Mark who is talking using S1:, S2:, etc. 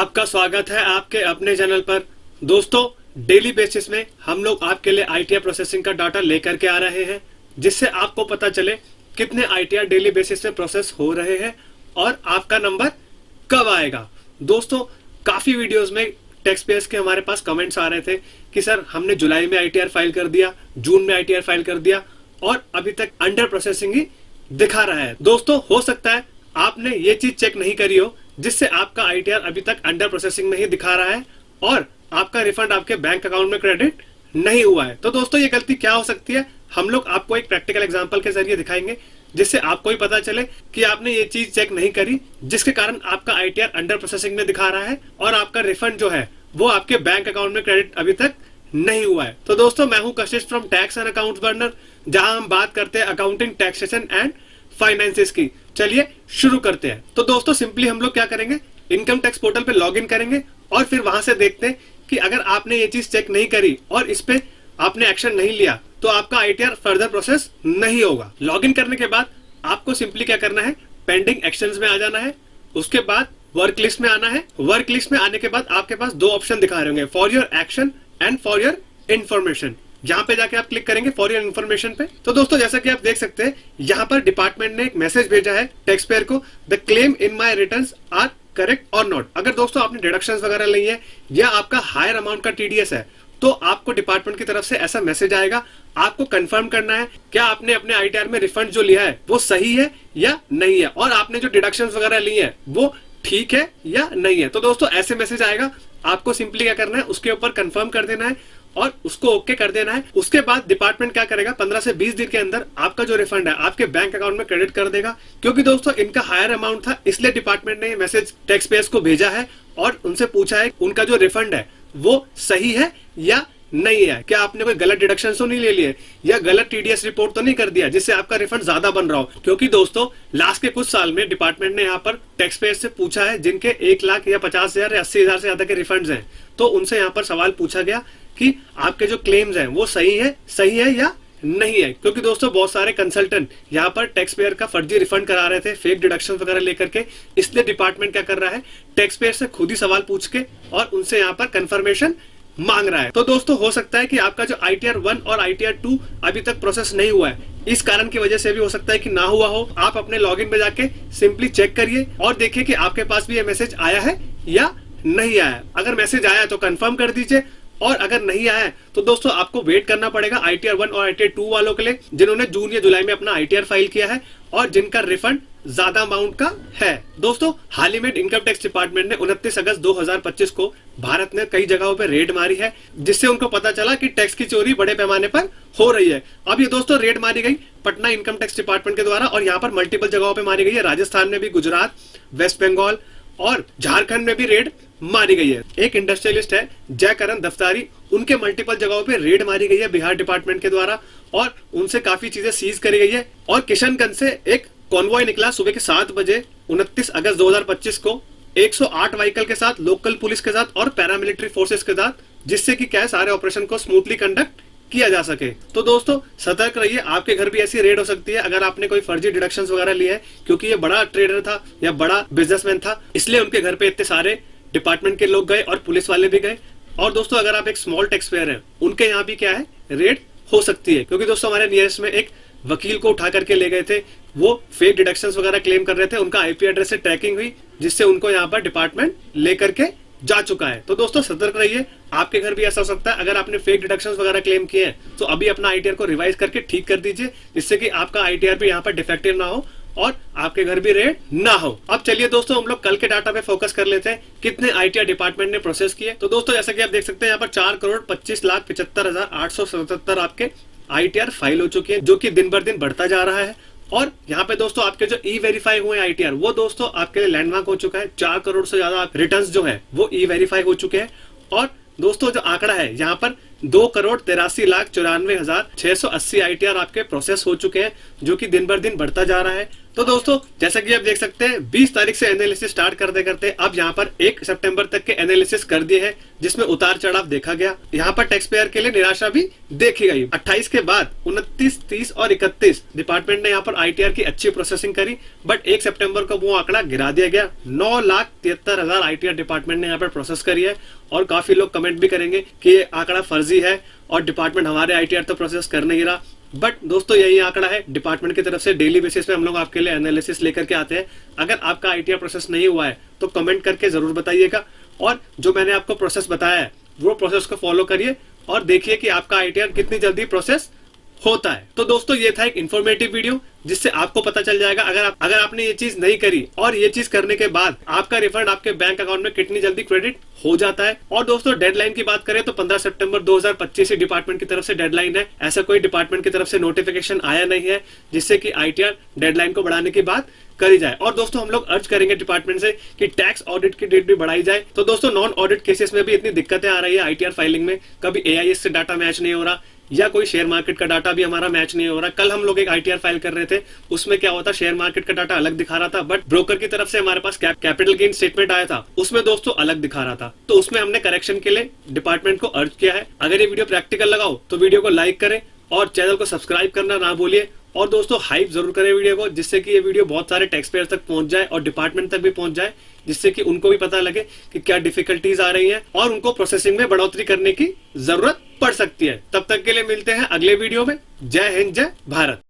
S1: आपका स्वागत है आपके अपने चैनल पर। दोस्तों, डेली बेसिस में हम लोग आपके लिए आईटीआर प्रोसेसिंग का डाटा लेकर के आ रहे हैं, जिससे आपको पता चले कितने आईटीआर डेली बेसिस पे प्रोसेस हो रहे हैं और आपका नंबर कब आएगा। दोस्तों, काफी वीडियोस में टैक्स पेयर्स के हमारे पास कमेंट्स आ रहे थे कि सर हमने जुलाई में आईटीआर फाइल कर दिया, जून में आईटीआर फाइल कर दिया और अभी तक अंडर प्रोसेसिंग ही दिखा रहा है। दोस्तों, हो सकता है आपने ये चीज चेक नहीं करी हो, जिससे आपका आईटीआर अभी तक अंडर प्रोसेसिंग में ही दिखा रहा है और आपका रिफंड आपके बैंक अकाउंट में क्रेडिट नहीं हुआ है। तो दोस्तों, ये गलती क्या हो सकती है, हम लोग आपको एक प्रैक्टिकल एग्जांपल के जरिए दिखाएंगे, जिससे आपको ही पता चले कि आपने ये चीज चेक नहीं करी, जिसके कारण आपका आईटीआर अंडर प्रोसेसिंग में दिखा रहा है और आपका रिफंड जो है वो आपके बैंक अकाउंट में क्रेडिट अभी तक नहीं हुआ है। तो दोस्तों, मैं हूं कशिश from tax and accounts burner, जहां हम बात करते हैं अकाउंटिंग, टैक्सेशन एंड फाइनेंसेस की। चलिए शुरू करते हैं। तो दोस्तों, सिंपली हम लोग क्या करेंगे, इनकम टैक्स पोर्टल पे लॉगिन करेंगे और फिर वहां से देखते हैं कि अगर आपने ये चीज चेक नहीं करी और इस पे आपने एक्शन नहीं लिया तो आपका आईटीआर फर्दर प्रोसेस नहीं होगा। लॉगिन करने के बाद आपको सिंपली क्या करना है, पेंडिंग एक्शंस में आ जाना है, उसके बाद वर्क लिस्ट में आना है। वर्क लिस्ट में आने के बाद आपके पास दो ऑप्शन दिखा रहे होंगे, for your action and for your information. यहाँ पे जाके आप क्लिक करेंगे फॉर योर इन्फॉर्मेशन पे। तो दोस्तों, जैसा कि आप देख सकते हैं, यहाँ पर डिपार्टमेंट ने एक मैसेज भेजा है टैक्स पेयर को, the claim in my returns are correct or not. अगर दोस्तों आपने डिडक्शंस वगैरह ली है या आपका हायर अमाउंट का टीडीएस है, तो आपको डिपार्टमेंट की तरफ से ऐसा मैसेज आएगा। आपको कंफर्म करना है क्या आपने अपने आईटीआर में रिफंड जो लिया है वो सही है या नहीं है, और आपने जो डिडक्शंस वगैरह ली है वो ठीक है या नहीं है। तो दोस्तों, ऐसे मैसेज आएगा, आपको सिंपली क्या करना है, उसके ऊपर कंफर्म कर देना है और उसको ओके कर देना है। उसके बाद डिपार्टमेंट क्या करेगा, 15 से 20 दिन के अंदर आपका जो रिफंड है आपके बैंक अकाउंट में क्रेडिट कर देगा। क्योंकि दोस्तों इनका हायर अमाउंट था, इसलिए डिपार्टमेंट ने मैसेज टैक्स पेयर्स को भेजा है और उनसे पूछा है उनका जो रिफंड है वो सही है या नहीं है, क्या आपने कोई गलत डिडक्शन तो नहीं ले लिए या गलत टीडीएस रिपोर्ट तो नहीं कर दिया जिससे आपका रिफंड ज्यादा बन रहा हो। क्योंकि दोस्तों, लास्ट के कुछ साल में डिपार्टमेंट ने यहाँ पर टैक्स पेयर से पूछा है जिनके 1 लाख या 50,000 या 80,000 से ज्यादा के रिफंड्स हैं, तो उनसे यहाँ पर सवाल पूछा गया कि आपके जो क्लेम्स हैं वो सही है या नहीं है। क्योंकि दोस्तों, बहुत सारे कंसल्टेंट यहाँ पर टैक्स पेयर का फर्जी रिफंड करा रहे थे, फेक डिडक्शन वगैरह लेकर के, इसलिए डिपार्टमेंट क्या कर रहा है, टैक्स पेयर से खुद ही सवाल पूछ के और उनसे यहाँ पर कंफर्मेशन मांग रहा है। तो दोस्तों, हो सकता है कि आपका जो आईटीआर 1 और आईटीआर 2 अभी तक प्रोसेस नहीं हुआ है, इस कारण की वजह से भी हो सकता है कि ना हुआ हो। आप अपने लॉगिन पे जाके सिंपली चेक करिए और देखिए कि आपके पास भी ये मैसेज आया है या नहीं आया है। अगर मैसेज आया है तो कंफर्म कर दीजिए, और अगर नहीं आया है तो दोस्तों आपको वेट करना पड़ेगा आईटीआर 1 और आईटीआर 2 वालों के लिए, जिन्होंने जून या जुलाई में अपना आईटीआर फाइल किया है और जिनका रिफंड ज्यादा अमाउंट का है। दोस्तों, हाल ही में इनकम टैक्स डिपार्टमेंट ने 29 अगस्त 2025 को भारत में कई जगहों पर रेड मारी है, जिससे उनको पता चला कि टैक्स की चोरी बड़े पैमाने पर हो रही है। अब ये दोस्तों रेड मारी गई पटना इनकम टैक्स डिपार्टमेंट के द्वारा, और यहाँ पर मल्टीपल जगहों पर मारी गई है। राजस्थान में भी, गुजरात, वेस्ट बंगाल और झारखंड में भी रेड मारी गई है। एक इंडस्ट्रियलिस्ट है जयकरण दफ्तारी, उनके मल्टीपल जगहों पे रेड मारी गई है बिहार डिपार्टमेंट के द्वारा और उनसे काफी चीजें सीज करी गई है। और किशनगंज से एक कॉन्वॉय निकला सुबह के 7 बजे 29 अगस्त 2025 को 108 व्हीकल के साथ, लोकल पुलिस के साथ और पैरामिलिट्री फोर्सेस के साथ, जिससे कि क्या सारे ऑपरेशन को स्मूथली कंडक्ट किया जा सके। तो दोस्तों, सतर्क रहिए, आपके घर भी ऐसी रेड हो सकती है अगर आपने कोई फर्जी डिडक्शंस वगैरह लिए हैं। क्योंकि ये बड़ा ट्रेडर था या बड़ा बिजनेसमैन था, इसलिए उनके घर पे इतने सारे डिपार्टमेंट के लोग गए और पुलिस वाले भी गए। और दोस्तों, अगर आप एक स्मॉल टैक्स पेयर हैं, उनके यहाँ भी क्या है, रेड हो सकती है। क्योंकि दोस्तों, हमारे नियरेस्ट में एक वकील को उठा करके ले गए थे, वो फेक डिडक्शंस वगैरह क्लेम कर रहे थे, उनका आईपी एड्रेस से ट्रैकिंग हुई, जिससे उनको यहाँ पर डिपार्टमेंट लेकर के जा चुका है। तो दोस्तों, सतर्क रहिए, आपके घर भी ऐसा हो सकता है। अगर आपने फेक डिडक्शंस वगैरह क्लेम किए हैं तो अभी अपना आईटीआर को रिवाइज करके ठीक कर दीजिए, जिससे कि आपका आईटीआर भी यहाँ पर डिफेक्टिव ना हो और आपके घर भी रेड ना हो। अब चलिए दोस्तों, हम लोग कल के डाटा पे फोकस कर लेते हैं, कितने आईटीआर डिपार्टमेंट ने प्रोसेस किए। तो दोस्तों, जैसा कि आप देख सकते हैं, यहाँ पर 4,25,75,877 आपके आईटीआर फाइल हो चुके हैं, जो कि दिन बर दिन बढ़ता जा रहा है। और यहाँ पे दोस्तों आपके जो ई वेरीफाई हुए आईटीआर, वो दोस्तों आपके लिए लैंडमार्क हो चुका है। 4 करोड़ से ज्यादा रिटर्न्स जो है वो ई वेरीफाई हो चुके हैं। और दोस्तों, जो आंकड़ा है यहाँ पर 2,83,94,680 आईटीआर आपके प्रोसेस हो चुके हैं, जो कि दिन बर दिन बढ़ता जा रहा है। तो दोस्तों जैसा कि आप देख सकते हैं 20 तारीख से एनालिसिस स्टार्ट करते करते अब यहाँ पर 1 सितंबर तक के एनालिसिस कर दिए हैं, जिसमें उतार चढ़ाव देखा गया। यहाँ पर टैक्स पेयर के लिए निराशा भी देखी गई। 28 के बाद 29, 30 और 31 डिपार्टमेंट ने यहाँ पर आईटीआर की अच्छी प्रोसेसिंग करी, बट 1 सितंबर को वो आंकड़ा गिरा दिया गया। 9,73,000 आईटीआर डिपार्टमेंट ने यहाँ पर प्रोसेस करी है। और काफी लोग कमेंट भी करेंगे कि ये आंकड़ा फर्जी है और डिपार्टमेंट हमारे आईटीआर तो प्रोसेस कर नहीं रहा, बट दोस्तों यही आंकड़ा है। डिपार्टमेंट की तरफ से डेली बेसिस पे हम लोग आपके लिए एनालिसिस लेकर के आते हैं। अगर आपका आईटीआर प्रोसेस नहीं हुआ है तो कमेंट करके जरूर बताइएगा, और जो मैंने आपको प्रोसेस बताया है वो प्रोसेस को फॉलो करिए और देखिए कि आपका आईटीआर कितनी जल्दी प्रोसेस होता है। तो दोस्तों ये था एक इन्फॉर्मेटिव वीडियो, जिससे आपको पता चल जाएगा अगर आपने ये चीज नहीं करी और ये चीज करने के बाद आपका रिफंड आपके बैंक अकाउंट में कितनी जल्दी क्रेडिट हो जाता है। और दोस्तों डेडलाइन की बात करें तो 15 सितंबर 2025 से डिपार्टमेंट की तरफ से डेडलाइन है। ऐसा कोई डिपार्टमेंट की तरफ से नोटिफिकेशन आया नहीं है जिससे कि आईटीआर डेडलाइन को बढ़ाने की बात करी जाए। और दोस्तों हम लोग अर्ज करेंगे डिपार्टमेंट से कि टैक्स ऑडिट की डेट भी बढ़ाई जाए। तो दोस्तों नॉन ऑडिट केसेस में भी इतनी दिक्कतें आ रही है आईटीआर फाइलिंग में, कभी एआईएस से डाटा मैच नहीं हो रहा या कोई शेयर मार्केट का डाटा भी हमारा मैच नहीं हो रहा। कल हम लोग एक आईटीआर फाइल कर रहे थे, उसमें क्या होता शेयर मार्केट का डाटा अलग दिखा रहा था, बट ब्रोकर की तरफ से हमारे पास कैपिटल गेन स्टेटमेंट आया था, उसमें दोस्तों अलग दिखा रहा था। तो उसमें हमने करेक्शन के लिए डिपार्टमेंट को अर्ज किया है। अगर ये वीडियो प्रैक्टिकल लगाओ तो वीडियो को लाइक करें और चैनल को सब्सक्राइब करना ना भूलिए। और दोस्तों हाइप जरूर करें वीडियो को, जिससे कि ये वीडियो बहुत सारे टैक्स पेयर तक पहुंच जाए और डिपार्टमेंट तक भी पहुंच जाए, जिससे कि उनको भी पता लगे कि क्या डिफिकल्टीज आ रही हैं और उनको प्रोसेसिंग में बढ़ोतरी करने की जरूरत पड़ सकती है। तब तक के लिए मिलते हैं अगले वीडियो में। जय हिंद, जय भारत।